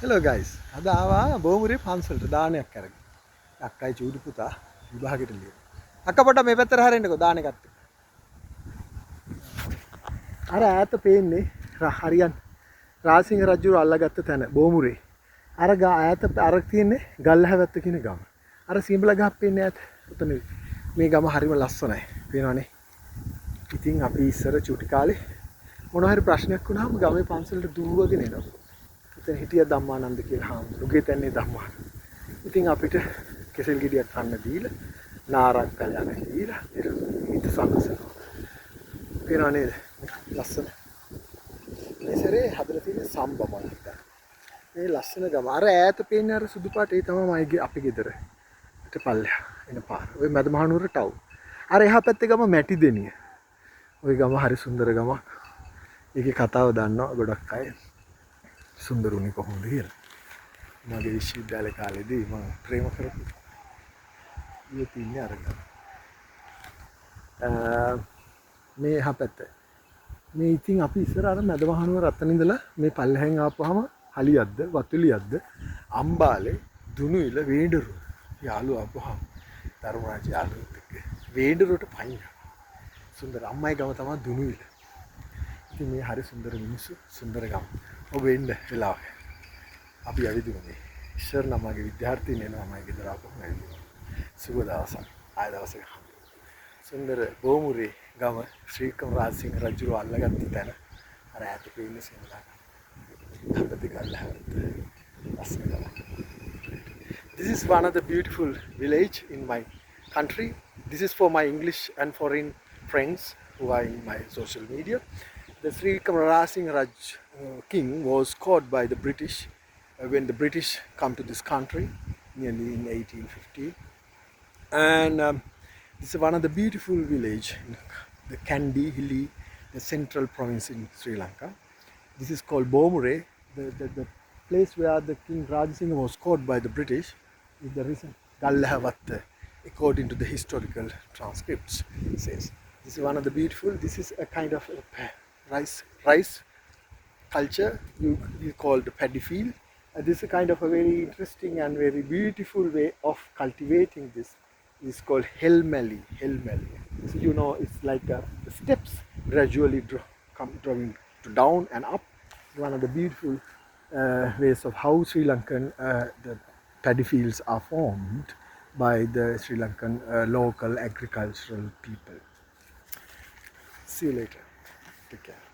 Hello guys. අද ආවා බෝමුරේ පන්සලට දානයක් අරගෙන. අක්කයි චූටි පුතා විභාගෙට ලියන. අක්කා පොඩ්ඩක් මේ පැත්තට හැරෙන්නකෝ දාන එකත්. අර ඈත පේන්නේ හරියන් රාජසිංහ රජු අල්ලගත්ත තැන බෝමුරේ. අර ඈත අර තියෙන්නේ ගල්ලහැවැත්ත කියන ගම. අර සිඹල ගහ පේන්නේ ඈත. උතන මේ ගම හරිම ලස්සනයි. පේනවනේ. ඉතින් අපි ඉස්සර චූටි කාලේ මොනවා හරි ප්‍රශ්නයක් වුණාම ගමේ පන්සලට දුවගෙන එනවා. ඉතින් හිටිය ධම්මානන්ද කියලා හාමුදුරුවෝ තැන්නේ ධම්මාන. ඉතින් අපිට කෙසෙල් ගෙඩියක් කන්න දීලා නාරක් කලයන් දීලා ඊට සම්සනවා. පේනව නේද? ලස්සන. මේ සැරේ හදලා තියෙන සම්බමල් හිටා. මේ ලස්සන ගම. අර ඈත පේන්නේ අර සුදු පාට ඒ තමයි අපේ ගෙදර. ඊට පල්ලෙහා එන පාර. ඔය මැද මහනුවර ටවුන්. අර එහා පැත්තේ ගම මැටිදෙනිය. ওই ගම හරි සුන්දර ගමක්. ඒකේ කතාව දන්නවා ගොඩක් අය. සුන්දරුනි කොහොමද කියලා. මගේ විශ්වවිද්‍යාල කාලේදී මම ප්‍රේම කරපු ඊයේ තින්නේ අරගෙන. මේ එහා පැත්ත. මේ ඉතින් අපි ඉස්සර අර මැද මහනුවර අතන ඉඳලා මේ පල්ලෙහෙන් ආපුවාම හලියද්ද වතුලියද්ද අම්බාලේ දුනුයිල වේඩරු යාළුවා ආපුවාම ධර්මරාජ යාළුවෙක් එක්ක වේඩරුවට පයින්. සුන්දර අම්මයි ගම තමයි දුනුයිල. ඉතින් මේ හරි සුන්දර මිනිස්සු සුන්දර ගම. ඔබ එන්න වෙලාව. අපි ඇවිදින්නේ. ඉස්සර නම් මගේ විද්‍යාර්ථීන් එනවා මගේ ගෙදර ආපහු ඇවිදිනවා. සුබ දවසක්. ආය දවසක. සුන්දර බෝමුරේ ගම ශ්‍රීකම් රාජසිංහ රජු අල්ලගත්ත තැන අර ඈත පේන්නේ සිමලා. අපිට ගල්ලහවත. This is one of the beautiful village in my country. This is for my English and foreign friends who are in my social media. The Sri Kamara Singh Raj king was caught by the British when the British come to this country nearly in 1850. And this is one of the beautiful village in the Kandy Hilly, the central province in Sri Lanka. This is called Bomure. The place where the King Rajasingh was caught by the British is the recent Gallahavatta, according to the historical transcripts. It says this is one of the beautiful. This is a kind of rice culture you call the paddy field. This is a kind of a very interesting and very beautiful way of cultivating this. It's called helmeli. So you know it's like the steps gradually drawing to down and up. One of the beautiful ways of how Sri Lankan the paddy fields are formed by the Sri Lankan local agricultural people. See you later. Take care.